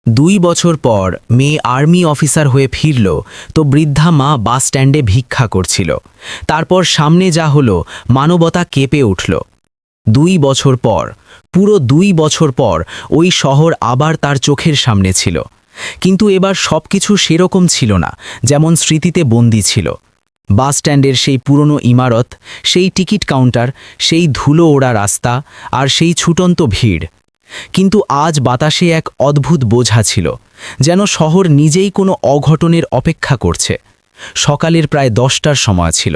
2 বছর পর মেয়ে আর্মি অফিসার হয়ে ফিরল তো বৃদ্ধা মা বাস স্ট্যান্ডে ভিক্ষা করছিল। তারপর সামনে যা হলো, মানবতা কেঁপে উঠল। 2 বছর পর, পুরো 2 বছর পর ওই শহর আবার তার চোখের সামনে ছিল। কিন্তু এবার সবকিছু সেরকম ছিল না যেমন স্মৃতিতে বন্দী ছিল। বাস স্ট্যান্ডের সেই পুরনো ইমারত, সেই টিকিট কাউন্টার, সেই ধুলো ওড়া রাস্তা আর সেই ছুটন্ত ভিড়। কিন্তু আজ বাতাসে এক অদ্ভুত বোঝা ছিল, যেন শহর নিজেই কোনো অঘটনের অপেক্ষা করছে। সকালের প্রায় 10টার সময় ছিল,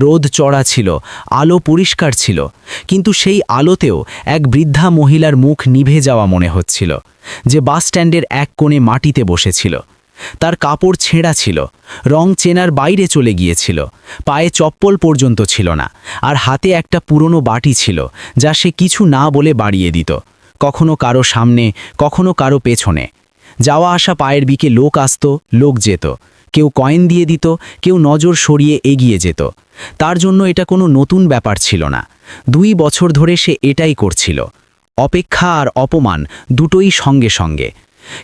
রোদ চড়া ছিল, আলো পরিষ্কার ছিল, কিন্তু সেই আলোতেও এক বৃদ্ধা মহিলার মুখ নিভে যাওয়া মনে হচ্ছিল, যে বাস স্ট্যান্ডের এক কোণে মাটিতে বসেছিল। তার কাপড় ছেঁড়া ছিল, রং চেনার বাইরে চলে গিয়েছিল, পায়ে চপ্পল পর্যন্ত ছিল না, আর হাতে একটা পুরনো বাটি ছিল যা সে কিছু না বলে বাড়িয়ে দিত, কখনো কারো সামনে, কখনো কারো পেছনে। যাওয়া আসা পায়ের বিকে লোক আসত, লোক যেত, কেউ কয়েন দিয়ে দিত, কেউ নজর সরিয়ে এগিয়ে যেত। তার জন্য এটা কোনো নতুন ব্যাপার ছিল না। 2 বছর ধরে সে এটাই করছিল, অপেক্ষা আর অপমান দুটোই সঙ্গে সঙ্গে।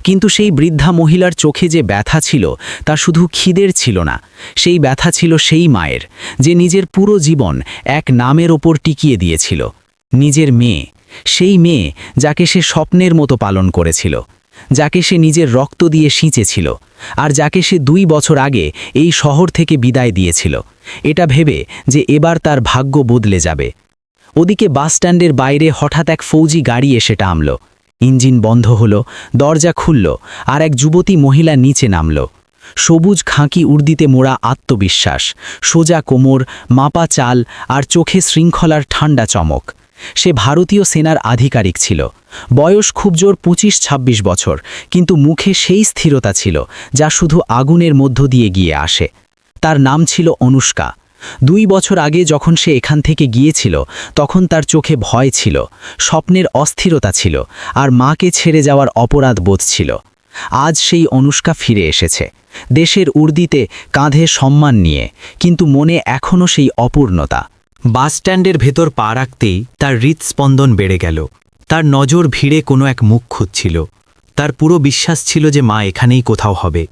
কিন্তু সেই বৃদ্ধা মহিলার চোখে যে ব্যথা ছিল তা শুধু খিদের ছিল না, সেই ব্যথা ছিল সেই মায়ের, যে নিজের পুরো জীবন এক নামের ওপর টিকিয়ে দিয়েছিল, নিজের মেয়ে। সেই মেয়ে যাকে সে স্বপ্নের মতো পালন করেছিল, যাকে সে নিজের রক্ত দিয়ে সিঁচেছিল, আর যাকে সে 2 বছর আগে এই শহর থেকে বিদায় দিয়েছিল, এটা ভেবে যে এবার তার ভাগ্য বদলে যাবে। ওদিকে বাস স্ট্যান্ডের বাইরে হঠাৎ এক ফৌজি গাড়ি এসে থামল। ইঞ্জিন বন্ধ হলো, দরজা খুলল, আর এক যুবতী মহিলা নিচে নামল। সবুজ খাঁকি উর্দিতে মোড়া আত্মবিশ্বাস, সোজা কোমর, মাপা চাল, আর চোখে শৃঙ্খলার ঠান্ডা চমক। সে ভারতীয় সেনার আধিকারিক ছিল, বয়স খুব জোর 25-26 বছর, কিন্তু মুখে সেই স্থিরতা ছিল যা শুধু আগুনের মধ্য দিয়ে গিয়ে আসে। তার নাম ছিল অনুষ্কা। 2 বছর আগে যখন সে এখান থেকে গিয়েছিল, তখন তার চোখে ভয় ছিল, স্বপ্নের অস্থিরতা ছিল, আর মাকে ছেড়ে যাওয়ার অপরাধ বোধ ছিল। আজ সেই অনুষ্কা ফিরে এসেছে, দেশের উর্দিতে, কাঁধে সম্মান নিয়ে, কিন্তু মনে এখনও সেই অপূর্ণতা। বাস স্ট্যান্ডের ভেতর পা রাখতেই তার হৃৎস্পন্দন বেড়ে গেল। তার নজর ভিড়ে কোনো এক মুখ খুঁজছিল। তার পুরো বিশ্বাস ছিল যে মা এখানেই কোথাও হবে।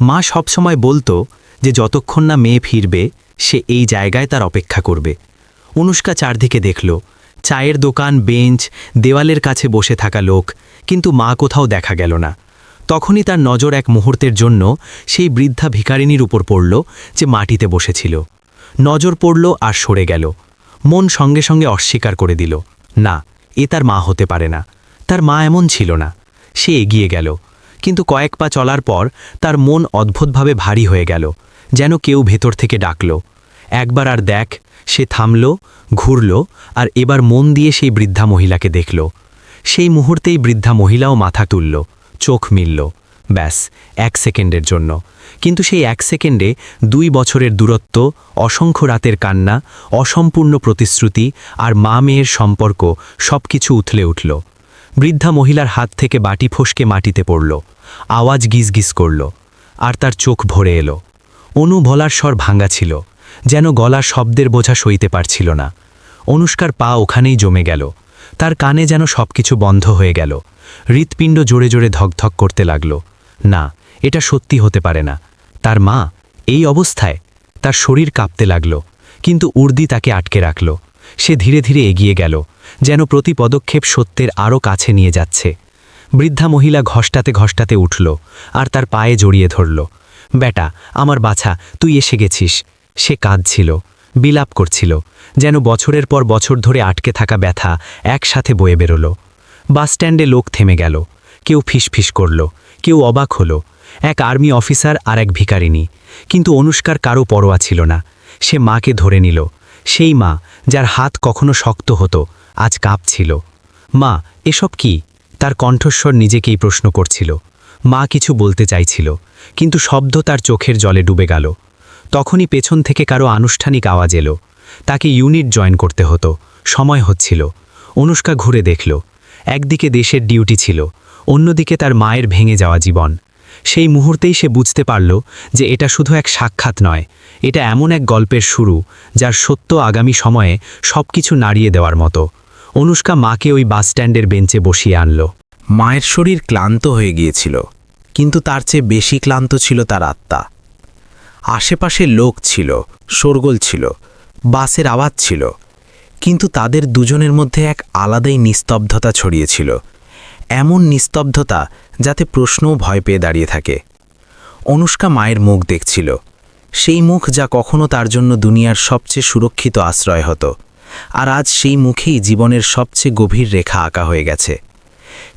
মা সবসময় বলতো যে যতক্ষণ না মেয়ে ফিরবে সে এই জায়গায় তার অপেক্ষা করবে। অনুষ্কা চারদিকে দেখল, চায়ের দোকান, বেঞ্চ, দেওয়ালের কাছে বসে থাকা লোক, কিন্তু মা কোথাও দেখা গেল না। তখনই তার নজর এক মুহূর্তের জন্য সেই বৃদ্ধা ভিখারিনীর উপর পড়ল, যে মাটিতে বসেছিল। নজর পড়ল আর সরে গেল। মন সঙ্গে সঙ্গে অস্বীকার করে দিল, না, এ তার মা হতে পারে না, তার মা এমন ছিল না। সে এগিয়ে গেল, কিন্তু কয়েক পা চলার পর তার মন অদ্ভুতভাবে ভারী হয়ে গেল, যেন কেউ ভেতর থেকে ডাকল, একবার আর দেখ। সে থামল, ঘুরল, আর এবার মন দিয়ে সেই বৃদ্ধা মহিলাকে দেখল। সেই মুহূর্তেই বৃদ্ধা মহিলাও মাথা তুলল, চোখ মিলল, ব্যাস 1 সেকেন্ডের জন্য। কিন্তু সেই 1 সেকেন্ডে 2 বছরের দূরত্ব, অসংখ্য রাতের কান্না, অসম্পূর্ণ প্রতিশ্রুতি আর মা মেয়ের সম্পর্ক সবকিছু উথলে উঠল। বৃদ্ধা মহিলার হাত থেকে বাটি ফসকে মাটিতে পড়ল, আওয়াজ গিজগিজ করল, আর তার চোখ ভরে এলো। অনু ভোলার স্বর ভাঙা ছিল, যেন গলা শব্দের বোঝা সইতে পারছিল না। অনুষ্কার পা ওখানেই জমে গেল, তার কানে যেন সবকিছু বন্ধ হয়ে গেল। হৃৎপিণ্ড জোরে জোরে ধকধক করতে লাগল। না, এটা সত্যি হতে পারে না। তার মা এই অবস্থায়? তার শরীর কাঁপতে লাগল, কিন্তু উর্দি তাকে আটকে রাখল। সে ধীরে ধীরে এগিয়ে গেল, যেন প্রতি পদক্ষেপ সত্যের আরও কাছে নিয়ে যাচ্ছে। বৃদ্ধা মহিলা ঘষ্টাতে ঘষ্টাতে উঠল, আর তার পায়ে জড়িয়ে ধরল। বেটা, আমার বাছা, তুই এসে গেছিস। সে কাঁদছিল, বিলাপ করছিল, যেন বছরের পর বছর ধরে আটকে থাকা ব্যথা একসাথে বয়ে বেরোল। বাস স্ট্যান্ডে লোক থেমে গেল, কেউ ফিসফিস করল, কেউ অবাক হলো। এক আর্মি অফিসার আর এক ভিখারিনী, কিন্তু অনুষ্কার কারও পরোয়া ছিল না। সে মাকে ধরে নিল, সেই মা যার হাত কখনো শক্ত হতো, আজ কাঁপছিল। মা, এসব কি? তার কণ্ঠস্বর নিজেকেই প্রশ্ন করছিল। মা কিছু বলতে চাইছিল, কিন্তু শব্দ তার চোখের জলে ডুবে গেল। তখনই পেছন থেকে কারো আনুষ্ঠানিক আওয়াজ এলো, তাকে ইউনিট জয়েন করতে হতো, সময় হচ্ছিল। অনুষ্কা ঘুরে দেখল, একদিকে দেশের ডিউটি ছিল, অন্যদিকে তার মায়ের ভেঙে যাওয়া জীবন। সেই মুহূর্তেই সে বুঝতে পারল যে এটা শুধু এক সাক্ষাৎ নয়, এটা এমন এক গল্পের শুরু যার সত্য আগামী সময়ে সবকিছু নাড়িয়ে দেওয়ার মতো। অনুষ্কা মাকে ওই বাস স্ট্যান্ডের বেঞ্চে বসিয়ে আনল। মায়ের শরীর ক্লান্ত হয়ে গিয়েছিল, কিন্তু তার চেয়ে বেশি ক্লান্ত ছিল তার আত্মা। আশেপাশে লোক ছিল, শোরগোল ছিল, বাসের আওয়াজ ছিল, কিন্তু তাদের দুজনের মধ্যে এক আলাদাই নিস্তব্ধতা ছড়িয়েছিল, এমন নিস্তব্ধতা যাতে প্রশ্নও ভয় পেয়ে দাঁড়িয়ে থাকে। অনুষ্কা মায়ের মুখ দেখছিল, সেই মুখ যা কখনো তার জন্য দুনিয়ার সবচেয়ে সুরক্ষিত আশ্রয় হতো, আর আজ সেই মুখেই জীবনের সবচেয়ে গভীর রেখা আঁকা হয়ে গেছে।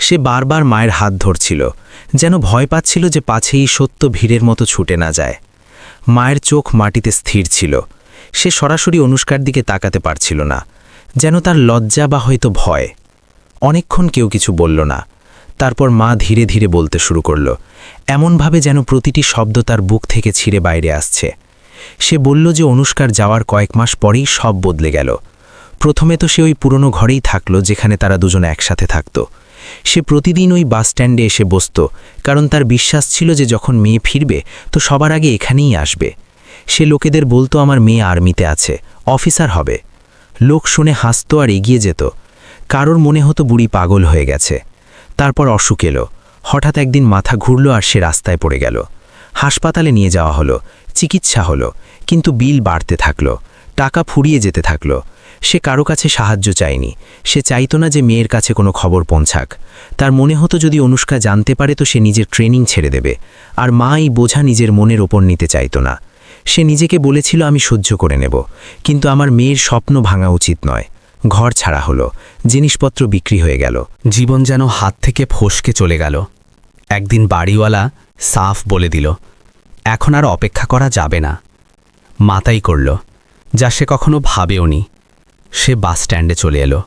সে বারবার মায়ের হাত ধরছিল, যেন ভয় পাচ্ছিল যে পাছেই সত্য ভিড়ের মতো ছুটে না যায়। মায়ের চোখ মাটিতে স্থির ছিল, সে সরাসরি অনুষ্কার দিকে তাকাতে পারছিল না, যেন তার লজ্জা বা হয়তো ভয়। অনেকক্ষণ কেউ কিছু বলল না। তারপর মা ধীরে ধীরে বলতে শুরু করল, এমনভাবে যেন প্রতিটি শব্দ তার বুক থেকে ছিঁড়ে বাইরে আসছে। সে বলল যে অনুষ্কার যাওয়ার কয়েক মাস পরেই সব বদলে গেল। প্রথমে তো সে ওই পুরনো ঘরেই থাকলো যেখানে তারা দুজনে একসাথে থাকত। সে প্রতিদিন ওই বাস স্ট্যান্ডে এসে বসত, কারণ তার বিশ্বাস ছিল যে যখন মেয়ে ফিরবে তো সবার আগে এখানেই আসবে। সে লোকেদের বলতো আমার মেয়ে আর্মিতে আছে, অফিসার হবে। লোক শুনে হাসত আর এগিয়ে যেত। কারোর মনে হতো বুড়ি পাগল হয়ে গেছে। তারপর অসুখ এলো। হঠাৎ একদিন মাথা ঘুরল আর সে রাস্তায় পড়ে গেল। হাসপাতালে নিয়ে যাওয়া হলো, চিকিৎসা হলো, কিন্তু বিল বাড়তে থাকলো, টাকা ফুরিয়ে যেতে থাকলো। সে কারো কাছে সাহায্য চায়নি। সে চাইতো না যে মেয়ের কাছে কোনো খবর পৌঁছাক। তার মনে হতো যদি অনুষ্কা জানতে পারে তো সে নিজের ট্রেনিং ছেড়ে দেবে, আর মা এই বোঝা নিজের মনের ওপর নিতে চাইতো না। সে নিজেকে বলেছিল আমি সহ্য করে নেব, কিন্তু আমার মেয়ের স্বপ্ন ভাঙা উচিত নয়। ঘর ছাড়া হলো, জিনিসপত্র বিক্রি হয়ে গেল, জীবন যেন হাত থেকে ফসকে চলে গেল। একদিন বাড়িওয়ালা সাফ বলে দিল, এখন আর অপেক্ষা করা যাবে না। মাতাই করল, যা সে কখনো ভাবেওনি। সে বাস স্ট্যান্ডে চলে এলো।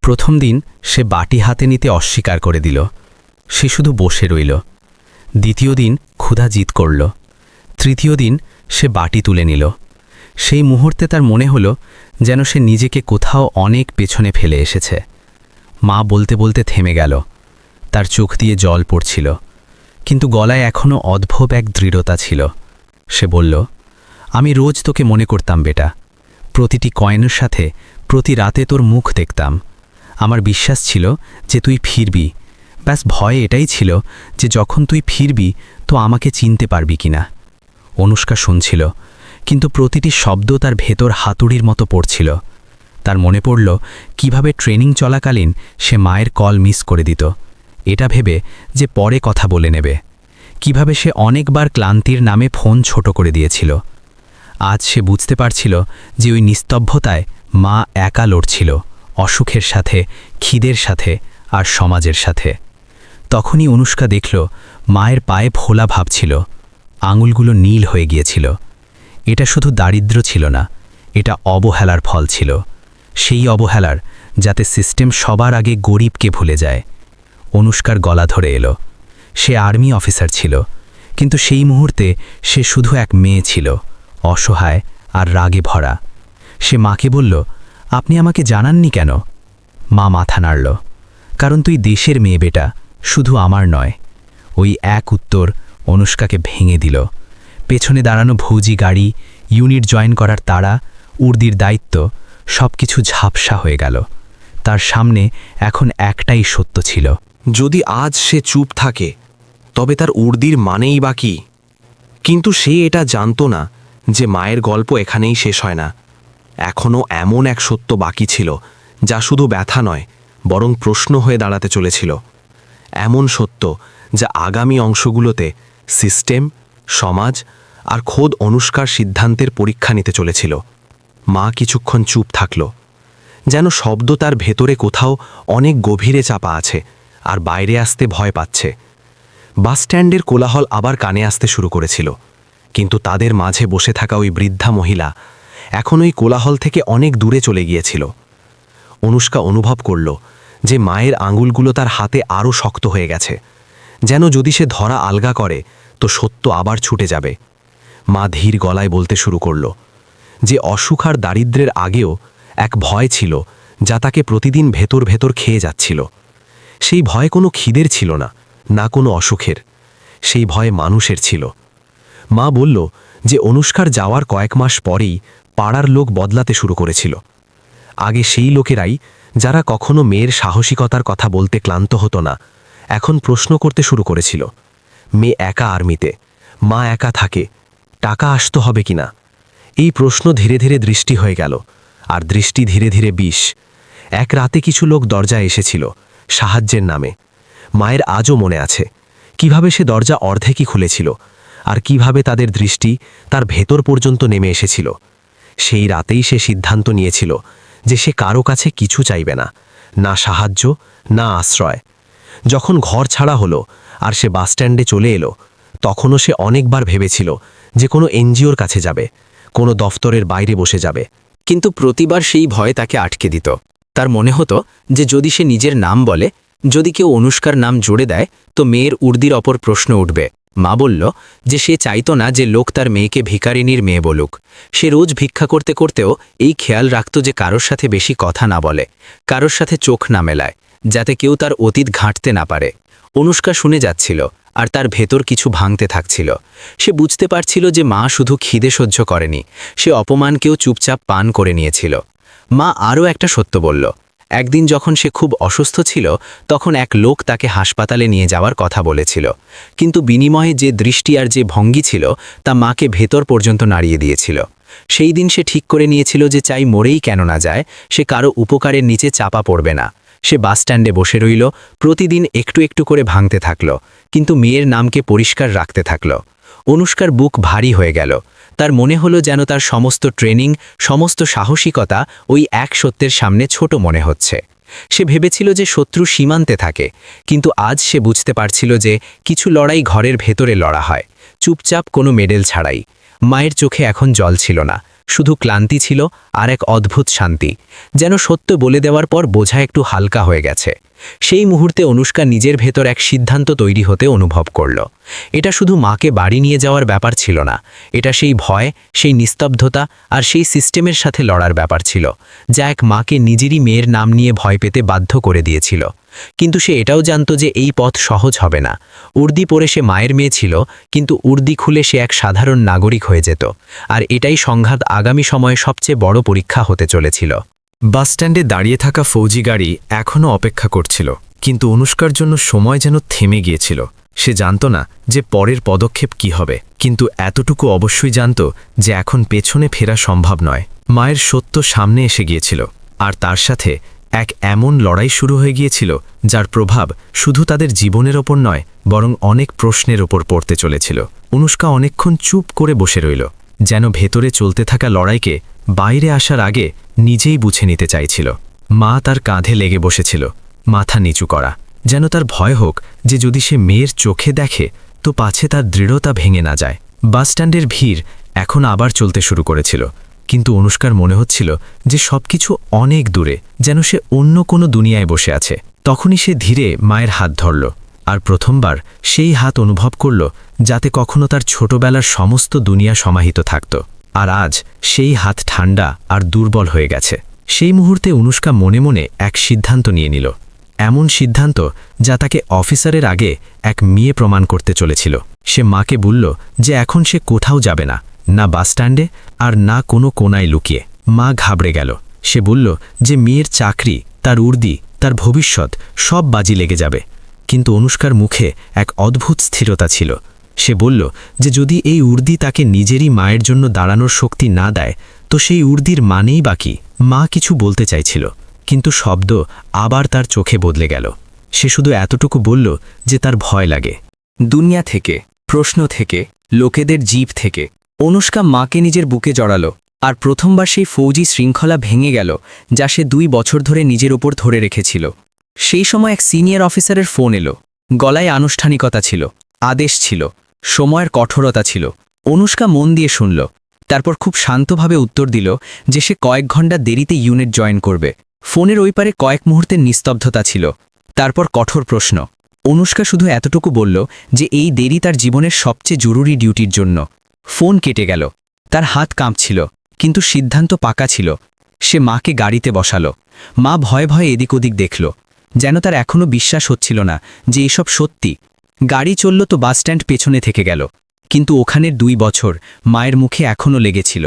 প্রথম দিন সে বাটি হাতে নিতে অস্বীকার করে দিল। সে শুধু বসে রইল। দ্বিতীয় দিন ক্ষুধা জিত করল। তৃতীয় দিন সে বাটি তুলে নিল। সেই মুহূর্তে তার মনে হলো যেন সে নিজেকে কোথাও অনেক পেছনে ফেলে এসেছে। মা বলতে বলতে থেমে গেল। তার চোখ দিয়ে জল পড়ছিল, কিন্তু গলায় এখনও অদ্ভুত এক দৃঢ়তা ছিল। সে বলল, আমি রোজ তোকে মনে করতাম বেটা। প্রতিটি কয়েনের সাথে প্রতি রাতে তোর মুখ দেখতাম। আমার বিশ্বাস ছিল যে তুই ফিরবি। ব্যাস ভয় এটাই ছিল যে যখন তুই ফিরবি তো আমাকে চিনতে পারবি কিনা। অনুষ্কা শুনছিল, কিন্তু প্রতিটি শব্দ তার ভেতর হাতুড়ির মতো পড়ছিল। তার মনে পড়ল কিভাবে ট্রেনিং চলাকালীন সে মায়ের কল মিস করে দিত, এটা ভেবে যে পরে কথা বলে নেবে। কিভাবে সে অনেকবার ক্লান্তির নামে ফোন ছোট করে দিয়েছিল। আজ সে বুঝতে পারছিল যে ওই নিস্তব্ধতায় মা একা লড়ছিল, অসুখের সাথে, খিদের সাথে আর সমাজের সাথে। তখনই অনুষ্কা দেখল মায়ের পায়ে ফোলা ভাব ছিল, আঙুলগুলো নীল হয়ে গিয়েছিল। এটা শুধু দারিদ্র্য ছিল না, এটা অবহেলার ফল ছিল। সেই অবহেলার যাতে সিস্টেম সবার আগে গরিবকে ভুলে যায়। অনুষ্কার গলা ধরে এলো। সে আর্মি অফিসার ছিল, কিন্তু সেই মুহূর্তে সে শুধু এক মেয়ে ছিল, অসহায় আর রাগে ভরা। সে মাকে বলল, আপনি আমাকে জানাননি কেন? মা মাথা নাড়ল, কারণ তুই দেশের মেয়ে বেটা, শুধু আমার নয়। ওই এক উত্তর অনুষ্কাকে ভেঙে দিল। পেছনে দাঁড়ানো ভৌজি গাড়ি, ইউনিট জয়েন করার তাড়া, উর্দির দায়িত্ব, সব কিছু ঝাপসা হয়ে গেল। তার সামনে এখন একটাই সত্য ছিল, যদি আজ সে চুপ থাকে তবে তার উর্দির মানেই বা কি? কিন্তু সে এটা জানত না যে মায়ের গল্প এখানেই শেষ হয় না। এখনও এমন এক সত্য বাকি ছিল যা শুধু ব্যথা নয়, বরং প্রশ্ন হয়ে দাঁড়াতে চলেছিল। এমন সত্য যা আগামী অংশগুলোতে সিস্টেম, সমাজ আর খোদ অনুষ্কার সিদ্ধান্তের পরীক্ষা নিতে চলেছিল। মা কিছুক্ষণ চুপ থাকল, যেন শব্দ তার ভেতরে কোথাও অনেক গভীরে চাপা আছে আর বাইরে আসতে ভয় পাচ্ছে। বাসস্ট্যান্ডের কোলাহল আবার কানে আসতে শুরু করেছিল, কিন্তু তাদের মাঝে বসে থাকা ওই বৃদ্ধা মহিলা এখন ওই কোলাহল থেকে অনেক দূরে চলে গিয়েছিল। অনুষ্কা অনুভব করল যে মায়ের আঙুলগুলো তার হাতে আরও শক্ত হয়ে গেছে, যেন যদি সে ধরা আলগা করে তো সত্য আবার ছুটে যাবে। মা ধীর গলায় বলতে শুরু করল যে অসুখ আর দারিদ্র্যের আগেও এক ভয় ছিল যা তাকে প্রতিদিন ভেতর ভেতর খেয়ে যাচ্ছিল। সেই ভয় কোনো খিদের ছিল না, না কোনো অসুখের, সেই ভয় মানুষের ছিল। মা বলল যে অনুষ্কার যাওয়ার কয়েক মাস পরেই পাড়ার লোক বদলাতে শুরু করেছিল। আগে সেই লোকেরাই, যারা কখনো মেয়ের সাহসিকতার কথা বলতে ক্লান্ত হতো না, এখন প্রশ্ন করতে শুরু করেছিল। মেয়ে একা আর্মিতে, মা একা থাকে, টাকা আসতে হবে কিনা? এই প্রশ্ন ধীরে ধীরে দৃষ্টি হয়ে গেল, আর দৃষ্টি ধীরে ধীরে বিষ। এক রাতে কিছু লোক দরজায় এসেছিল সাহায্যের নামে। মায়ের আজও মনে আছে কিভাবে সে দরজা অর্ধেকই খুলেছিল, আর কিভাবে তাদের দৃষ্টি তার ভেতর পর্যন্ত নেমে এসেছিল। সেই রাতেই সে সিদ্ধান্ত নিয়েছিল যে সে কারো কাছে কিছু চাইবে না, না সাহায্য, না আশ্রয়। যখন ঘর ছাড়া হলো আর সে বাসস্ট্যান্ডে চলে এলো, তখনও সে অনেকবার ভেবেছিল যে কোনো এনজিওর কাছে যাবে, কোনো দফতরের বাইরে বসে যাবে। কিন্তু প্রতিবার সেই ভয় তাকে আটকে দিত। তার মনে হতো যে যদি সে নিজের নাম বলে, যদি কেউ অনুষ্কার নাম জুড়ে দেয়, তো মেয়ের উর্দির অপর প্রশ্ন উঠবে। মা বলল যে সে চাইতো না যে লোক তার মেয়েকে ভিখারিনীর মেয়ে বলুক। সে রোজ ভিক্ষা করতে করতেও এই খেয়াল রাখত যে কারোর সাথে বেশি কথা না বলে, কারোর সাথে চোখ না মেলায়, যাতে কেউ তার অতীত ঘাঁটতে না পারে। অনুষ্কা শুনে যাচ্ছিল, আর তার ভেতর কিছু ভাঙতে থাকছিল। সে বুঝতে পারছিল যে মা শুধু খিদে সহ্য করেনি, সে অপমানকেও চুপচাপ পান করে নিয়েছিল। মা আরও একটা সত্য বলল। একদিন যখন সে খুব অসুস্থ ছিল, তখন এক লোক তাকে হাসপাতালে নিয়ে যাওয়ার কথা বলেছিল, কিন্তু বিনিময়ে যে দৃষ্টি আর যে ভঙ্গি ছিল তা মাকে ভেতর পর্যন্ত নাড়িয়ে দিয়েছিল। সেই দিন সে ঠিক করে নিয়েছিল যে চাই মরেই কেন না যায়, সে কারো উপকারের নিচে চাপা পড়বে না। সে বাসস্ট্যান্ডে বসে রইল, প্রতিদিন একটু একটু করে ভাঙতে থাকল, কিন্তু মেয়ের নামকে পরিষ্কার রাখতে থাকল। অনুষ্কার বুক ভারী হয়ে গেল। তার মনে হলো যেন তার সমস্ত ট্রেনিং, সমস্ত সাহসিকতা ওই এক সত্যের সামনে ছোট মনে হচ্ছে। সে ভেবেছিল যে শত্রু সীমান্তে থাকে, কিন্তু আজ সে বুঝতে পারছিল যে কিছু লড়াই ঘরের ভেতরে লড়া হয়, চুপচাপ কোনো মেডেল ছাড়াই। মায়ের চোখে এখন জল ছিল না, শুধু ক্লান্তি ছিল আর এক অদ্ভুত শান্তি, যেন সত্য বলে দেওয়ার পর বোঝা একটু হালকা হয়ে গেছে। সেই মুহূর্তে অনুষ্কা নিজের ভেতর এক সিদ্ধান্ত তৈরি হতে অনুভব করল। এটা শুধু মাকে বাড়ি নিয়ে যাওয়ার ব্যাপার ছিল না, এটা সেই ভয়, সেই নিস্তব্ধতা আর সেই সিস্টেমের সাথে লড়ার ব্যাপার ছিল, যা এক মাকে নিজেরই মেয়ের নাম নিয়ে ভয় পেতে বাধ্য করে দিয়েছিল। কিন্তু সে এটাও জানত যে এই পথ সহজ হবে না। উর্দি পরে সে মায়ের মেয়ে ছিল, কিন্তু উর্দি খুলে সে এক সাধারণ নাগরিক হয়ে যেত, আর এটাই সংঘাত আগামী সময়ে সবচেয়ে বড় পরীক্ষা হতে চলেছিল। বাসস্ট্যান্ডে দাঁড়িয়ে থাকা ফৌজি গাড়ি এখনও অপেক্ষা করছিল, কিন্তু অনুষ্কার জন্য সময় যেন থেমে গিয়েছিল। সে জানত না যে পরের পদক্ষেপ কি হবে, কিন্তু এতটুকু অবশ্যই জানত যে এখন পেছনে ফেরা সম্ভব নয়। মায়ের সত্য সামনে এসে গিয়েছিল, আর তার সাথে এক এমন লড়াই শুরু হয়ে গিয়েছিল যার প্রভাব শুধু তাদের জীবনের ওপর নয়, বরং অনেক প্রশ্নের ওপর পড়তে চলেছিল। অনুষ্কা অনেকক্ষণ চুপ করে বসে রইল, যেন ভেতরে চলতে থাকা লড়াইকে বাইরে আসার আগে নিজেই বুঝে নিতে চাইছিল। মা তার কাঁধে লেগে বসেছিল, মাথা নিচু করা, যেন তার ভয় হোক যে যদি সে মেয়ের চোখে দেখে তো পাছে তার দৃঢ়তা ভেঙে না যায়। বাসস্ট্যান্ডের ভিড় এখন আবার চলতে শুরু করেছিল, কিন্তু অনুষ্কার মনে হচ্ছিল যে সবকিছু অনেক দূরে, যেন সে অন্য কোনো দুনিয়ায় বসে আছে। তখনই সে ধীরে মায়ের হাত ধরল, আর প্রথমবার সেই হাত অনুভব করল যাতে কখনো তার ছোটবেলার সমস্ত দুনিয়া সমাহিত থাকত। আর আজ সেই হাত ঠান্ডা আর দুর্বল হয়ে গেছে। সেই মুহূর্তে অনুষ্কা মনে মনে এক সিদ্ধান্ত নিয়ে নিল, এমন সিদ্ধান্ত যা তাকে অফিসারের আগে এক মেয়ে প্রমাণ করতে চলেছিল। সে মাকে বলল যে এখন সে কোথাও যাবে না, না বাসস্ট্যান্ডে আর না কোনো কোনায় লুকিয়ে। মা ঘাবড়ে গেল। সে বলল যে মেয়ের চাকরি, তার উর্দি, তার ভবিষ্যৎ সব বাজি লেগে যাবে। কিন্তু অনুষ্কার মুখে এক অদ্ভুত স্থিরতা ছিল। সে বলল যে যদি এই উর্দি তাকে নিজেরই মায়ের জন্য দাঁড়ানোর শক্তি না দেয়, তো সেই উর্দির মানেই বাকি। মা কিছু বলতে চাইছিল, কিন্তু শব্দ আবার তার চোখে বদলে গেল। সে শুধু এতটুকু বলল যে তার ভয় লাগে। দুনিয়া থেকে, প্রশ্ন থেকে, লোকেদের জীব থেকে। অনুষ্কা মাকে নিজের বুকে জড়ালো, আর প্রথমবার সেই ফৌজি শৃঙ্খলা ভেঙে গেল যা সে 2 বছর ধরে নিজের ওপর ধরে রেখেছিল। সেই সময় এক সিনিয়র অফিসারের ফোন এলো। গলায় আনুষ্ঠানিকতা ছিল, আদেশ ছিল, সময়ের কঠোরতা ছিল। অনুষ্কা মন দিয়ে শুনল, তারপর খুব শান্তভাবে উত্তর দিল যে সে কয়েক ঘন্টা দেরিতে ইউনিট জয়েন করবে। ফোনের ওই পারে কয়েক মুহূর্তের নিস্তব্ধতা ছিল, তারপর কঠোর প্রশ্ন। অনুষ্কা শুধু এতটুকু বলল যে এই দেরি তার জীবনের সবচেয়ে জরুরি ডিউটির জন্য। ফোন কেটে গেল। তার হাত কাঁপছিল, কিন্তু সিদ্ধান্ত পাকা ছিল। সে মাকে গাড়িতে বসালো। মা ভয়ে ভয়ে এদিক ওদিক দেখল, যেন তার এখনও বিশ্বাস হচ্ছিল না যে এসব সত্যি। গাড়ি চলল তো বাসস্ট্যান্ড পেছনে থেকে গেল, কিন্তু ওখানের 2 বছর মায়ের মুখে এখনও লেগেছিল।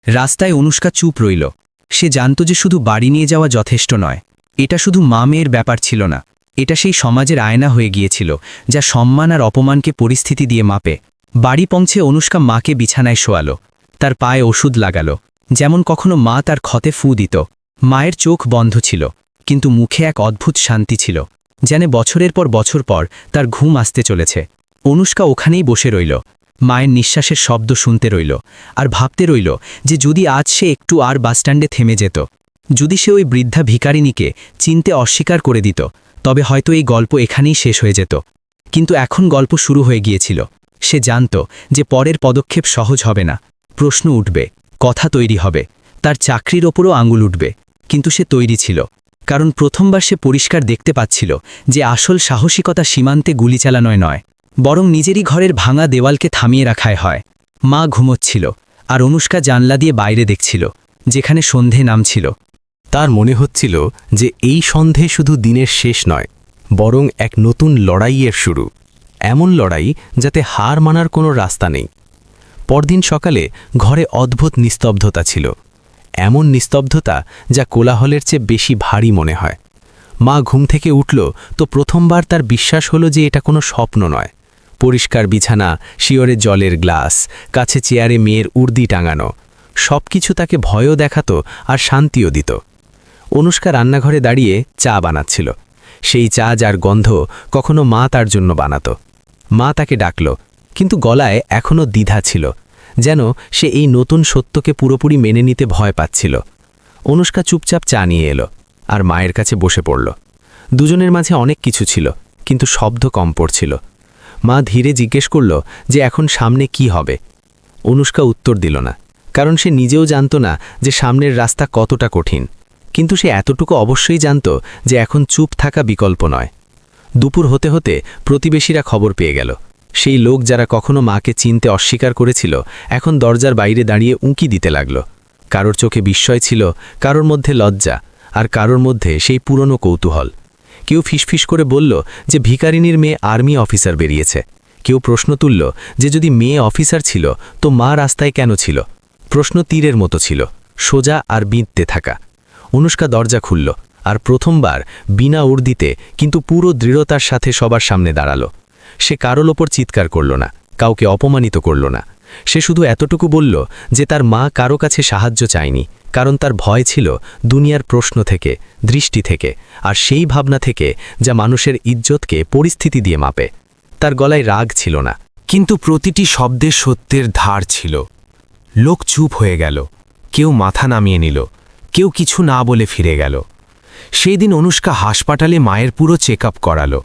রাস্তায় অনুষ্কা চুপ রইল। সে জানত যে শুধু বাড়ি নিয়ে যাওয়া যথেষ্ট নয়। এটা শুধু মা মেয়ের ব্যাপার ছিল না, এটা সেই সমাজের আয়না হয়ে গিয়েছিল, যা সম্মান আর অপমানকে পরিস্থিতি দিয়ে মাপে। বাড়ি পৌঁছে অনুষ্কা মাকে বিছানায় শোয়ালো, তার পায়ে ওষুধ লাগালো, যেমন কখনো মা তার ক্ষতে ফু দিত। মায়ের চোখ বন্ধ ছিল, কিন্তু মুখে এক অদ্ভুত শান্তি ছিল, যেন বছরের পর বছর পর তার ঘুম আসতে চলেছে। অনুষ্কা ওখানেই বসে রইল, মায়ের নিঃশ্বাসের শব্দ শুনতে রইল, আর ভাবতে রইল যে যদি আজ সে একটু আর বাসস্ট্যান্ডে থেমে যেত, যদি সে ওই বৃদ্ধা ভিখারিনীকে চিনতে অস্বীকার করে দিত, তবে হয়তো এই গল্প এখানেই শেষ হয়ে যেত। কিন্তু এখন গল্প শুরু হয়ে গিয়েছিল। সে জানত যে পরের পদক্ষেপ সহজ হবে না, প্রশ্ন উঠবে, কথা তৈরি হবে, তার চাকরির ওপরও আঙুল উঠবে। কিন্তু সে তৈরি ছিল, কারণ প্রথমবার সে পরিষ্কার দেখতে পাচ্ছিল যে আসল সাহসিকতা সীমান্তে গুলি চালানোয় নয়, বরং নিজেরই ঘরের ভাঙা দেওয়ালকে থামিয়ে রাখায় হয়। মা ঘুমোচ্ছিল, আর অনুষ্কা জানলা দিয়ে বাইরে দেখছিল, যেখানে সন্ধে নামছিল। তার মনে হচ্ছিল যে এই সন্ধে শুধু দিনের শেষ নয়, বরং এক নতুন লড়াইয়ের শুরু, এমন লড়াই যাতে হার মানার কোনো রাস্তা নেই। পরদিন সকালে ঘরে অদ্ভুত নিস্তব্ধতা ছিল, এমন নিস্তব্ধতা যা কোলাহলের চেয়ে বেশি ভারী মনে হয়। মা ঘুম থেকে উঠল তো প্রথমবার তার বিশ্বাস হলো যে এটা কোনো স্বপ্ন নয়। পরিষ্কার বিছানা, শিয়রে জলের গ্লাস, কাছে চেয়ারে মেয়ের উর্দি টাঙানো, সব কিছু তাকে ভয়ও দেখাতো আর শান্তিও দিত। অনুষ্কা রান্নাঘরে দাঁড়িয়ে চা বানাচ্ছিল, সেই চা যার গন্ধ কখনো মা তার জন্য বানাত। মা তাকে ডাকল, কিন্তু গলায় এখনও দ্বিধা ছিল, যেন সে এই নতুন সত্যকে পুরোপুরি মেনে নিতে ভয় পাচ্ছিল। অনুষ্কা চুপচাপ চা নিয়ে এলো আর মায়ের কাছে বসে পড়ল। দুজনের মাঝে অনেক কিছু ছিল, কিন্তু শব্দ কম পড়ছিল। মা ধীরে জিজ্ঞেস করল যে এখন সামনে কি হবে। অনুষ্কা উত্তর দিল না, কারণ সে নিজেও জানত না যে সামনের রাস্তা কতটা কঠিন, কিন্তু সে এতটুকু অবশ্যই জানত যে এখন চুপ থাকা বিকল্প নয়। দুপুর হতে হতে প্রতিবেশীরা খবর পেয়ে গেল। সেই লোক যারা কখনো মাকে চিনতে অস্বীকার করেছিল, এখন দরজার বাইরে দাঁড়িয়ে উঁকি দিতে লাগল। কারোর চোখে বিস্ময় ছিল, কারোর মধ্যে লজ্জা, আর কারোর মধ্যে সেই পুরনো কৌতূহল। কেউ ফিসফিস করে বলল যে ভিখারিনীর মেয়ে আর্মি অফিসার বেরিয়েছে। কেউ প্রশ্ন তুলল যে যদি মেয়ে অফিসার ছিল তো মা রাস্তায় কেন ছিল। প্রশ্ন তীরের মতো ছিল, সোজা আর বিঁধতে থাকা। অনুষ্কা দরজা খুলল, আর প্রথমবার বিনা উর্দিতে কিন্তু পুরো দৃঢ়তার সাথে সবার সামনে দাঁড়ালো। সে কারোর ওপর চিৎকার করল না, কাউকে অপমানিত করল না। সে শুধু এতটুকু বলল যে তার মা কারো কাছে সাহায্য চায়নি, কারণ তার ভয় ছিল দুনিয়ার প্রশ্ন থেকে, দৃষ্টি থেকে, আর সেই ভাবনা থেকে যা মানুষের ইজ্জতকে পরিস্থিতি দিয়ে মাপে। তার গলায় রাগ ছিল না, কিন্তু প্রতিটি শব্দে সত্যের ধার ছিল। লোক চুপ হয়ে গেল, কেউ মাথা নামিয়ে নিল, কেউ কিছু না বলে ফিরে গেল। সেই দিন অনুষ্কা হাসপাতালে মায়ের পুরো চেক আপ করালো।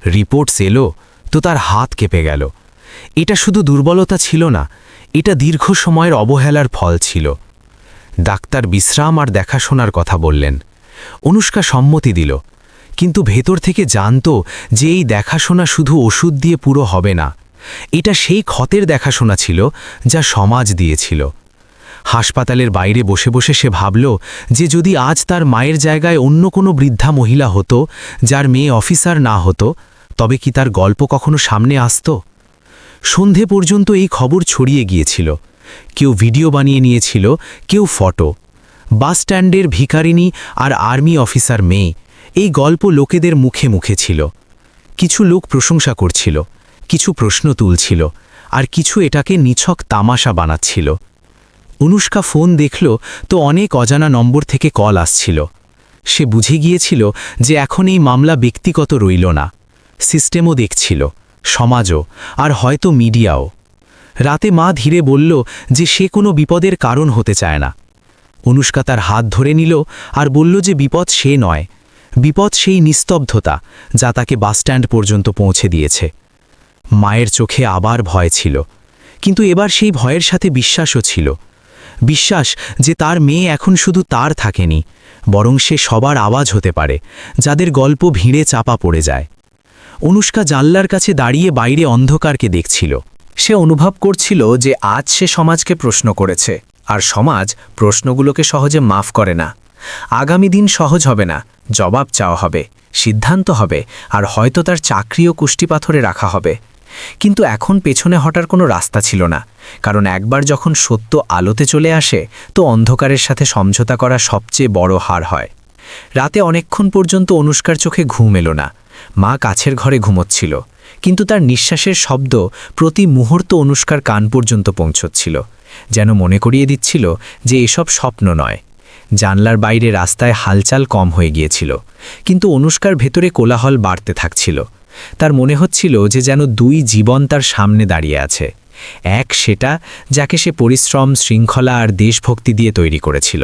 রিপোর্টস এলো তো তার হাত কেঁপে গেল। এটা শুধু দুর্বলতা ছিল না, এটা দীর্ঘ সময়ের অবহেলার ফল ছিল। ডাক্তার বিশ্রাম আর দেখাশোনার কথা বললেন। অনুষ্কা সম্মতি দিল, কিন্তু ভেতর থেকে জানত যে এই দেখাশোনা শুধু ওষুধ দিয়ে পুরো হবে না। এটা সেই ক্ষতের দেখাশোনা ছিল যা সমাজ দিয়েছিল। হাসপাতালের বাইরে বসে বসে সে ভাবল যে যদি আজ তার মায়ের জায়গায় অন্য কোনো বৃদ্ধা মহিলা হতো, যার মেয়ে অফিসার না হতো, তবে কি তার গল্প কখনো সামনে আসত? সন্ধে পর্যন্ত এই খবর ছড়িয়ে গিয়েছিল। কেউ ভিডিও বানিয়ে নিয়েছিল, কেউ ফটো। বাসস্ট্যান্ডের ভিখারিনী আর আর্মি অফিসার মেয়ে, এই গল্প লোকেদের মুখে মুখে ছিল। কিছু লোক প্রশংসা করছিল, কিছু প্রশ্ন তুলছিল, আর কিছু এটাকে নিছক তামাশা বানাচ্ছিল। অনুষ্কা ফোন দেখল তো অনেক অজানা নম্বর থেকে কল আসছিল। সে বুঝে গিয়েছিল যে এখন এই মামলা ব্যক্তিগত রইল না, সিস্টেমও দেখছিল, সমাজও, আর হয়তো মিডিয়াও। রাতে মা ধীরে বলল যে সে কোনো বিপদের কারণ হতে চায় না। অনুষ্কা তার হাত ধরে নিল আর বলল যে বিপদ সে নয়, বিপদ সেই নিস্তব্ধতা যা তাকে বাসস্ট্যান্ড পর্যন্ত পৌঁছে দিয়েছে। মায়ের চোখে আবার ভয় ছিল, কিন্তু এবার সেই ভয়ের সাথে বিশ্বাসও ছিল। বিশ্বাস যে তার মেয়ে এখন শুধু তার থাকেনি, বরং সে সবার আওয়াজ হতে পারে, যাদের গল্প ভিড়ে চাপা পড়ে যায়। অনুষ্কা জানলার কাছে দাঁড়িয়ে বাইরে অন্ধকারকে দেখছিল। সে অনুভব করছিল যে আজ সে সমাজকে প্রশ্ন করেছে, আর সমাজ প্রশ্নগুলোকে সহজে মাফ করে না। আগামী দিন সহজ হবে না, জবাব চাওয়া হবে, সিদ্ধান্ত হবে, আর হয়তো তার চাকরিও কুষ্টিপাথরে রাখা হবে। কিন্তু এখন পেছনে হটার কোনো রাস্তা ছিল না, কারণ একবার যখন সত্য আলোতে চলে আসে তো অন্ধকারের সাথে সমঝোতা করা সবচেয়ে বড় হার হয়। রাতে অনেকক্ষণ পর্যন্ত অনুষ্কার চোখে ঘুম এলো না, মা কাছের ঘরে ঘুমোচ্ছিল, কিন্তু তার নিঃশ্বাসের শব্দ প্রতি মুহূর্ত অনুষ্কার কান পর্যন্ত পৌঁছচ্ছিল, যেন মনে করিয়ে দিচ্ছিল যে এসব স্বপ্ন নয়। জানলার বাইরে রাস্তায় হালচাল কম হয়ে গিয়েছিল, কিন্তু অনুষ্কার ভেতরে কোলাহল বাড়তে থাকছিল। তার মনে হচ্ছিল যে যেন দুই জীবন তার সামনে দাঁড়িয়ে আছে। এক সেটা যাকে সে পরিশ্রম, শৃঙ্খলা আর দেশভক্তি দিয়ে তৈরি করেছিল,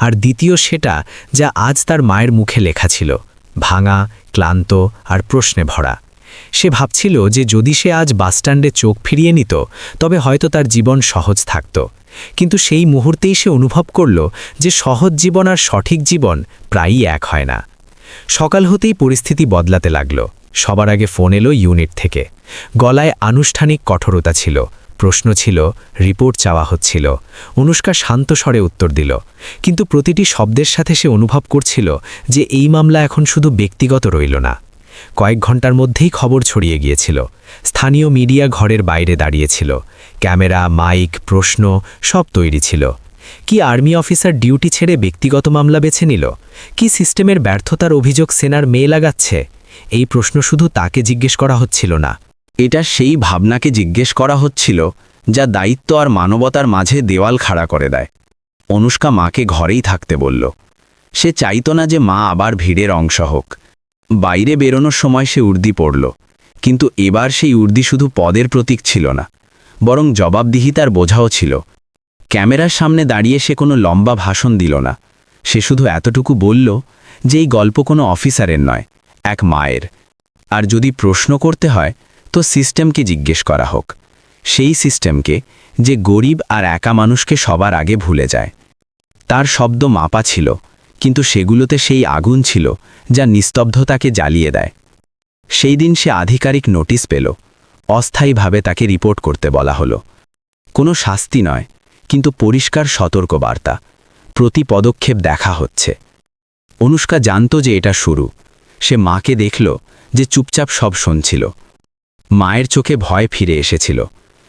আর দ্বিতীয় সেটা যা আজ তার মায়ের মুখে লেখা ছিল, ভাঙা, ক্লান্ত আর প্রশ্নে ভরা। সে ভাবছিল যে যদি সে আজ বাসস্ট্যান্ডে চোখ ফিরিয়ে নিত তবে হয়তো তার জীবন সহজ থাকত, কিন্তু সেই মুহূর্তেই সে অনুভব করল যে সহজ জীবন আর সঠিক জীবন প্রায়ই এক হয় না। সকাল হতেই পরিস্থিতি বদলাতে লাগল। সবার আগে ফোন এলো ইউনিট থেকে। গলায় আনুষ্ঠানিক কঠোরতা ছিল, প্রশ্ন ছিল, রিপোর্ট চাওয়া হচ্ছিল। অনুষ্কা শান্ত স্বরে উত্তর দিল, কিন্তু প্রতিটি শব্দের সাথে সে অনুভব করছিল যে এই মামলা এখন শুধু ব্যক্তিগত রইল না। কয়েক ঘন্টার মধ্যেই খবর ছড়িয়ে গিয়েছিল। স্থানীয় মিডিয়া ঘরের বাইরে দাঁড়িয়েছিল, ক্যামেরা, মাইক, প্রশ্ন সব তৈরি ছিল। কি আর্মি অফিসার ডিউটি ছেড়ে ব্যক্তিগত মামলা বেছে নিল? কি সিস্টেমের ব্যর্থতার অভিযোগ সেনার মেয়ে লাগাচ্ছে? এই প্রশ্ন শুধু তাকে জিজ্ঞেস করা হচ্ছিল না, এটা সেই ভাবনাকে জিজ্ঞেস করা হচ্ছিল যা দায়িত্ব আর মানবতার মাঝে দেওয়াল খাড়া করে দেয়। অনুষ্কা মাকে ঘরেই থাকতে বলল। সে চাইতো না যে মা আবার ভিড়ের অংশ হোক। বাইরে বেরোনোর সময় সে উর্দি পড়ল, কিন্তু এবার সেই উর্দি শুধু পদের প্রতীক ছিল না, বরং জবাবদিহিতার বোঝাও ছিল। ক্যামেরার সামনে দাঁড়িয়ে সে কোনো লম্বা ভাষণ দিল না। সে শুধু এতটুকু বলল যে এই গল্প কোনো অফিসারের নয়, এক মায়ের। আর যদি প্রশ্ন করতে হয় তো সিস্টেমকে জিজ্ঞেস করা হোক, সেই সিস্টেমকে যে গরিব আর একা মানুষকে সবার আগে ভুলে যায়। তার শব্দ মাপা ছিল, কিন্তু সেগুলোতে সেই আগুন ছিল যা নিস্তব্ধতাকে জ্বালিয়ে দেয়। সেই দিন সে আধিকারিক নোটিশ পেল। অস্থায়ীভাবে তাকে রিপোর্ট করতে বলা হলো। কোনো শাস্তি নয়, কিন্তু পরিষ্কার সতর্কবার্তা। প্রতি পদক্ষেপ দেখা হচ্ছে। অনুষ্কা জানত যে এটা শুরু। সে মাকে দেখল যে চুপচাপ সব শুনছিল। মায়ের চোখে ভয় ফিরে এসেছিল।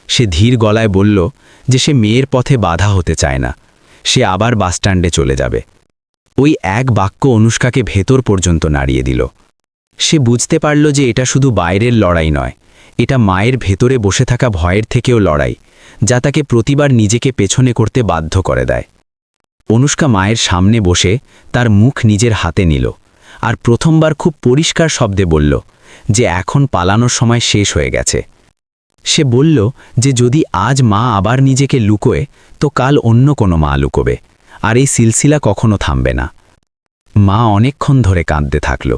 সে ধীর গলায় বলল যে সে মেয়ের পথে বাধা হতে চায় না। সে আবার বাসস্ট্যান্ডে চলে যাবে। ওই এক বাক্য অনুষ্কাকে ভেতর পর্যন্ত নাড়িয়ে দিল। সে বুঝতে পারল যে এটা শুধু বাইরের লড়াই নয়, এটা মায়ের ভেতরে বসে থাকা ভয়ের থেকেও লড়াই, যা তাকে প্রতিবার নিজেকে পেছনে করতে বাধ্য করে দেয়। অনুষ্কা মায়ের সামনে বসে তার মুখ নিজের হাতে নিল, আর প্রথমবার খুব পরিষ্কার শব্দে বলল যে এখন পালানোর সময় শেষ হয়ে গেছে। সে বলল যে যদি আজ মা আবার নিজেকে লুকোয় তো কাল অন্য কোনো মা লুকোবে, আর এই সিলসিলা কখনো থামবে না। মা অনেকক্ষণ ধরে কাঁদতে থাকল।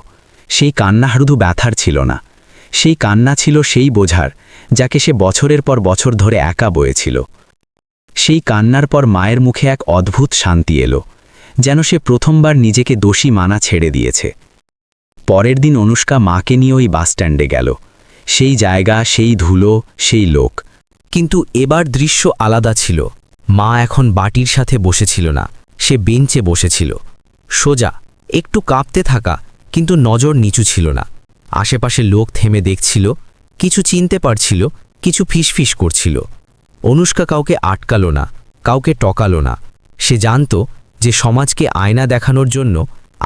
সেই কান্না শুধু ব্যথার ছিল না, সেই কান্না ছিল সেই বোঝার যাকে সে বছরের পর বছর ধরে একা বয়েছিল। সেই কান্নার পর মায়ের মুখে এক অদ্ভুত শান্তি এলো, যেন সে প্রথমবার নিজেকে দোষী মানা ছেড়ে দিয়েছে। পরের দিন অনুষ্কা মাকে নিয়ে ওই বাসস্ট্যান্ডে গেল। সেই জায়গা, সেই ধুলো, সেই লোক। কিন্তু এবার দৃশ্য আলাদা ছিল। মা এখন বাটির সাথে বসেছিল না, সে বেঞ্চে বসেছিল, সোজা, একটু কাঁপতে থাকা, কিন্তু নজর নিচু ছিল না। আশেপাশে লোক থেমে দেখছিল, কিছু চিনতে পারছিল, কিছু ফিসফিস করছিল। অনুষ্কা কাউকে আটকালো না, কাউকে টকালো না। সে জানত যে সমাজকে আয়না দেখানোর জন্য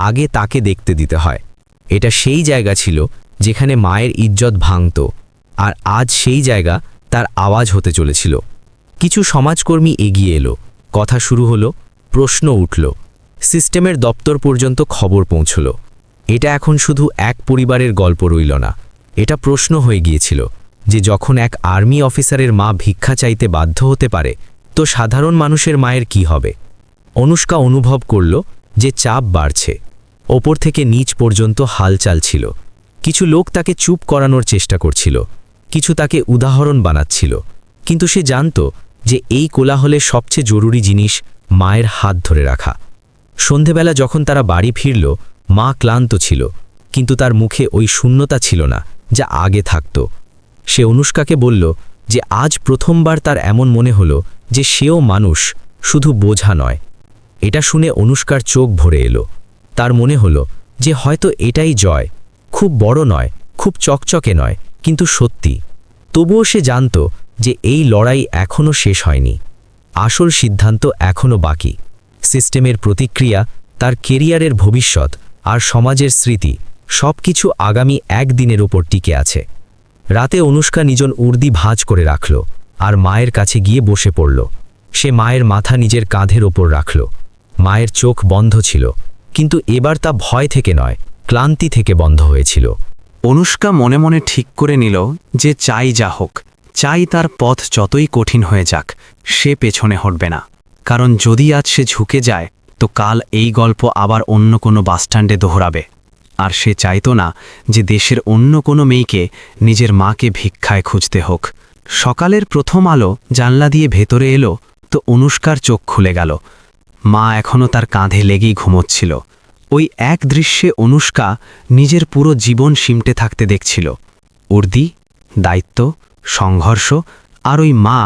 আগে তাকে দেখতে দিতে হয়। এটা সেই জায়গা ছিল যেখানে মায়ের ইজ্জত ভাঙত, আর আজ সেই জায়গা তার আওয়াজ হতে চলেছিল। কিছু সমাজকর্মী এগিয়ে এলো, কথা শুরু হলো, প্রশ্ন উঠল, সিস্টেমের দপ্তর পর্যন্ত খবর পৌঁছল। এটা এখন শুধু এক পরিবারের গল্প রইল না, এটা প্রশ্ন হয়ে গিয়েছিল যে যখন এক আর্মি অফিসারের মা ভিক্ষা চাইতে বাধ্য হতে পারে তো সাধারণ মানুষের মায়ের কি হবে। অনুষ্কা অনুভব করল যে চাপ বাড়ছে। ওপর থেকে নিচ পর্যন্ত হালচাল ছিল। কিছু লোক তাকে চুপ করানোর চেষ্টা করছিল, কিছু তাকে উদাহরণ বানাচ্ছিল, কিন্তু সে জানত যে এই কোলাহলের সবচেয়ে জরুরি জিনিস মায়ের হাত ধরে রাখা। সন্ধেবেলা যখন তারা বাড়ি ফিরল, মা ক্লান্ত ছিল, কিন্তু তার মুখে ওই শূন্যতা ছিল না যা আগে থাকত। সে অনুষ্কাকে বলল যে আজ প্রথমবার তার এমন মনে হলো যে সেও মানুষ, শুধু বোঝা নয়। এটা শুনে অনুষ্কার চোখ ভরে এলো। তার মনে হলো যে হয়তো এটাই জয়, খুব বড় নয়, খুব চকচকে নয়, কিন্তু সত্যি। তবুও সে জানত যে এই লড়াই এখনও শেষ হয়নি। আসল সিদ্ধান্ত এখনও বাকি। সিস্টেমের প্রতিক্রিয়া, তার কেরিয়ারের ভবিষ্যৎ আর সমাজের স্মৃতি সব কিছু আগামী একদিনের ওপর টিকে আছে। রাতে অনুষ্কা নিজন উর্দি ভাঁজ করে রাখল আর মায়ের কাছে গিয়ে বসে পড়ল। সে মায়ের মাথা নিজের কাঁধের ওপর রাখল। মায়ের চোখ বন্ধ ছিল, কিন্তু এবার তা ভয় থেকে নয়, ক্লান্তি থেকে বন্ধ হয়েছিল। অনুষ্কা মনে মনে ঠিক করে নিল যে চাই যা হোক, চাই তার পথ যতই কঠিন হয়ে যাক, সে পেছনে হটবে না। কারণ যদি আজ সে ঝুঁকে যায় তো কাল এই গল্প আবার অন্য কোনো বাসস্ট্যান্ডে দোহরাবে। আর সে চাইতো না যে দেশের অন্য কোনো মেয়েকে নিজের মাকে ভিক্ষায় খুঁজতে হোক। সকালের প্রথম আলো জানলা দিয়ে ভেতরে এলো তো অনুষ্কার চোখ খুলে গেল। মা এখনও তার কাঁধে লেগেই ঘুমোচ্ছিল। ওই এক দৃশ্যে অনুষ্কা নিজের পুরো জীবন সিমটে থাকতে দেখছিল। উর্দি, দায়িত্ব, সংঘর্ষ আর ওই মা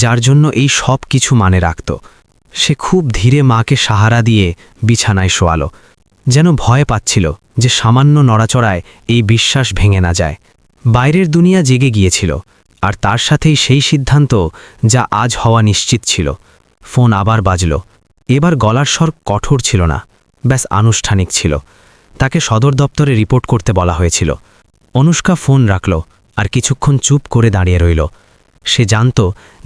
যার জন্য এই সব কিছু মানে রাখত। সে খুব ধীরে মাকে সাহারা দিয়ে বিছানায় শোয়ালো, যেন ভয় পাচ্ছিল যে সামান্য নড়াচড়ায় এই বিশ্বাস ভেঙে না যায়। বাইরের দুনিয়া জেগে গিয়েছিল, আর তার সাথেই সেই সিদ্ধান্ত যা আজ হওয়া নিশ্চিত ছিল। ফোন আবার বাজল। এবার গলার স্বর কঠোর ছিল না, ব্যাস আনুষ্ঠানিক ছিল। তাকে সদর দপ্তরে রিপোর্ট করতে বলা হয়েছিল। অনুষ্কা ফোন রাখল আর কিছুক্ষণ চুপ করে দাঁড়িয়ে রইল। সে জানত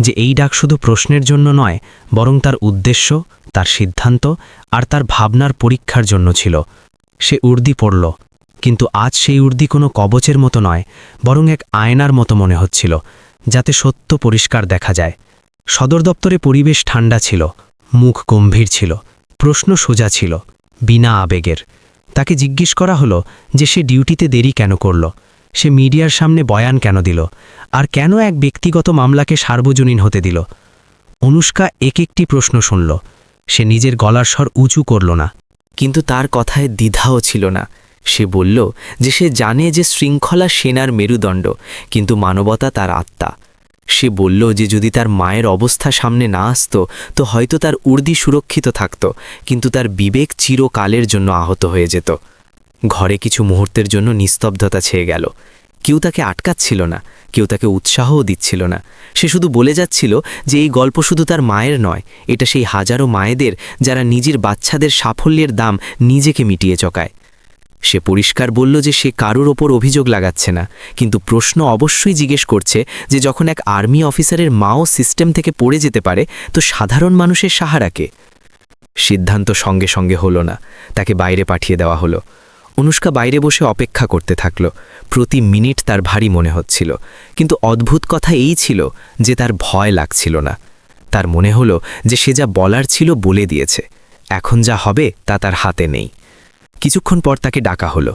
যে এই ডাক শুধু প্রশ্নের জন্য নয়, বরং তার উদ্দেশ্য, তার সিদ্ধান্ত আর তার ভাবনার পরীক্ষার জন্য ছিল। সে উর্দি পড়ল, কিন্তু আজ সেই উর্দি কোনো কবচের মতো নয়, বরং এক আয়নার মতো মনে হচ্ছিল, যাতে সত্য পরিষ্কার দেখা যায়। সদর দপ্তরে পরিবেশ ঠান্ডা ছিল, মুখ গম্ভীর ছিল, প্রশ্ন সোজা ছিল, বিনা আবেগের। তাকে জিজ্ঞেস করা হলো যে সে ডিউটিতে দেরি কেন করল, সে মিডিয়ার সামনে বয়ান কেন দিল, আর কেন এক ব্যক্তিগত মামলাকে সার্বজনীন হতে দিল। অনুষ্কা এক একটি প্রশ্ন শুনল। সে নিজের গলার স্বর উঁচু করল না, কিন্তু তার কথায় দ্বিধাও ছিল না। সে বলল যে সে জানে যে শৃঙ্খলা সেনার মেরুদণ্ড, কিন্তু মানবতা তার আত্মা। সে বলল যে যদি তার মায়ের অবস্থা সামনে না আসত তো হয়তো তার উর্দি সুরক্ষিত থাকত, কিন্তু তার বিবেক চিরকালের জন্য আহত হয়ে যেত। ঘরে কিছু মুহূর্তের জন্য নিস্তব্ধতা ছেয়ে গেল। কেউ তাকে আটকাচ্ছিল না, কেউ তাকে উৎসাহও দিচ্ছিল না। সে শুধু বলে যাচ্ছিল যে এই গল্প শুধু তার মায়ের নয়, এটা সেই হাজারো মায়েদের যারা নিজের বাচ্চাদের সাফল্যের দাম নিজেকে মিটিয়ে চকায়। সে পরিষ্কার বলল যে সে কারোর ওপর অভিযোগ লাগাচ্ছে না, কিন্তু প্রশ্ন অবশ্যই জিজ্ঞেস করছে যে যখন এক আর্মি অফিসারের মাও সিস্টেম থেকে পড়ে যেতে পারে তো সাধারণ মানুষের সাহারাকে। সিদ্ধান্ত সঙ্গে সঙ্গে হলো না, তাকে বাইরে পাঠিয়ে দেওয়া হলো। অনুষ্কা বাইরে বসে অপেক্ষা করতে থাকল। প্রতি মিনিট তার ভারী মনে হচ্ছিল, কিন্তু অদ্ভুত কথা এই ছিল যে তার ভয় লাগছিল না। তার মনে হলো যে সে যা বলার ছিল বলে দিয়েছে, এখন যা হবে তা তার হাতে নেই। কিছুক্ষণ পর তাকে ডাকা হলো।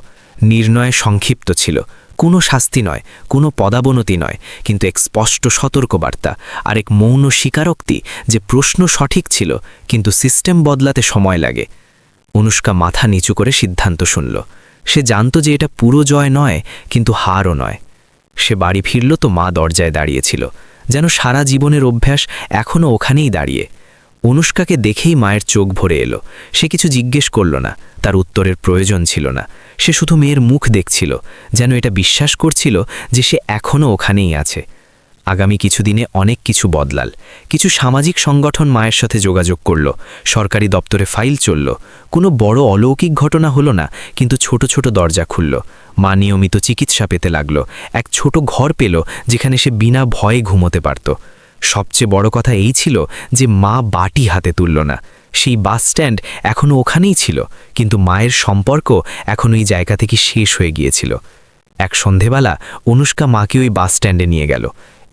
নির্ণয় সংক্ষিপ্ত ছিল, কোনো শাস্তি নয়, কোনো পদাবনতি নয়, কিন্তু এক স্পষ্ট সতর্কবার্তা আর এক মৌন স্বীকারোক্তি যে প্রশ্ন সঠিক ছিল, কিন্তু সিস্টেম বদলাতে সময় লাগে। অনুষ্কা মাথা নিচু করে সিদ্ধান্ত শুনল। সে জানত যে এটা পুরো জয় নয়, কিন্তু হারও নয়। সে বাড়ি ফিরল তো মা দরজায় দাঁড়িয়েছিল, যেন সারা জীবনের অভ্যাস এখনও ওখানেই দাঁড়িয়ে। অনুষ্কাকে দেখেই মায়ের চোখ ভরে এলো। সে কিছু জিজ্ঞেস করল না, তার উত্তরের প্রয়োজন ছিল না। সে শুধু মেয়ের মুখ দেখছিল, যেন এটা বিশ্বাস করছিল যে সে এখনও ওখানেই আছে। আগামী কিছুদিনে অনেক কিছু বদলাল। কিছু সামাজিক সংগঠন মায়ের সাথে যোগাযোগ করল, সরকারি দপ্তরে ফাইল চলল। কোনো বড় অলৌকিক ঘটনা হলো না, কিন্তু ছোট ছোট দরজা খুলল। মা নিয়মিত চিকিৎসা পেতে লাগল, এক ছোট ঘর পেল যেখানে সে বিনা ভয়ে ঘুমোতে পারত। সবচেয়ে বড় কথা এই ছিল যে মা বাটি হাতে তুলল না। সেই বাসস্ট্যান্ড এখনও ওখানেই ছিল, কিন্তু মায়ের সম্পর্ক এখন ওই জায়গা থেকে শেষ হয়ে গিয়েছিল। এক সন্ধেবেলা অনুষ্কা মাকে ওই বাসস্ট্যান্ডে নিয়ে গেল।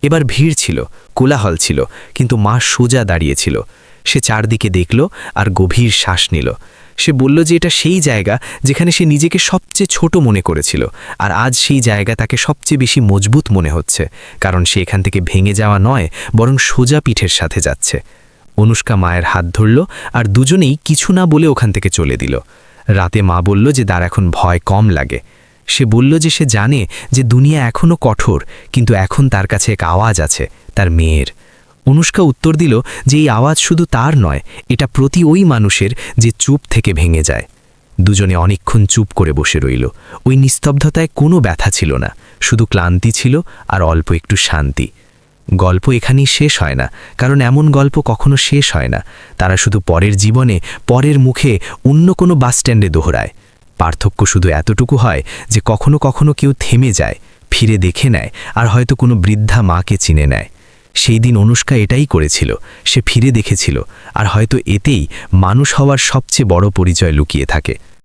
এবার ভিড় ছিল, কোলাহল ছিল, কিন্তু মা সোজা দাঁড়িয়েছিল। সে চারদিকে দেখল আর গভীর শ্বাস নিল। সে বলল যে এটা সেই জায়গা যেখানে সে নিজেকে সবচেয়ে ছোট মনে করেছিল, আর আজ সেই জায়গা তাকে সবচেয়ে বেশি মজবুত মনে হচ্ছে, কারণ সে এখান থেকে ভেঙে যাওয়া নয়, বরং সোজা পিঠের সাথে যাচ্ছে। অনুষ্কা মায়ের হাত ধরল আর দুজনেই কিছু না বলে ওখান থেকে চলে দিল। রাতে মা বলল যে তার এখন ভয় কম লাগে। সে বলল যে সে জানে যে দুনিয়া এখনও কঠোর, কিন্তু এখন তার কাছে এক আওয়াজ আছে, তার মেয়ের। অনুষ্কা উত্তর দিল যে এই আওয়াজ শুধু তার নয়, এটা প্রতি ওই মানুষের যে চুপ থেকে ভেঙে যায়। দুজনে অনেকক্ষণ চুপ করে বসে রইল। ওই নিস্তব্ধতায় কোনো ব্যথা ছিল না, শুধু ক্লান্তি ছিল আর অল্প একটু শান্তি। গল্প এখানেই শেষ হয় না, কারণ এমন গল্প কখনো শেষ হয় না। তারা শুধু পরের জীবনে, পরের মুখে অন্য কোনো বাসস্ট্যান্ডে দোহরায়। পার্থক্য শুধু এতটুকু হয় যে কখনো কখনো কেউ থেমে যায়, ফিরে দেখে নেয়, আর হয়তো কোনো বৃদ্ধা মাকে চিনে নেয়। সেই দিন অনুষ্কা এটাই করেছিল, সে ফিরে দেখেছিল, আর হয়তো এতেই মানুষ হওয়ার সবচেয়ে বড় পরিচয় লুকিয়ে থাকে।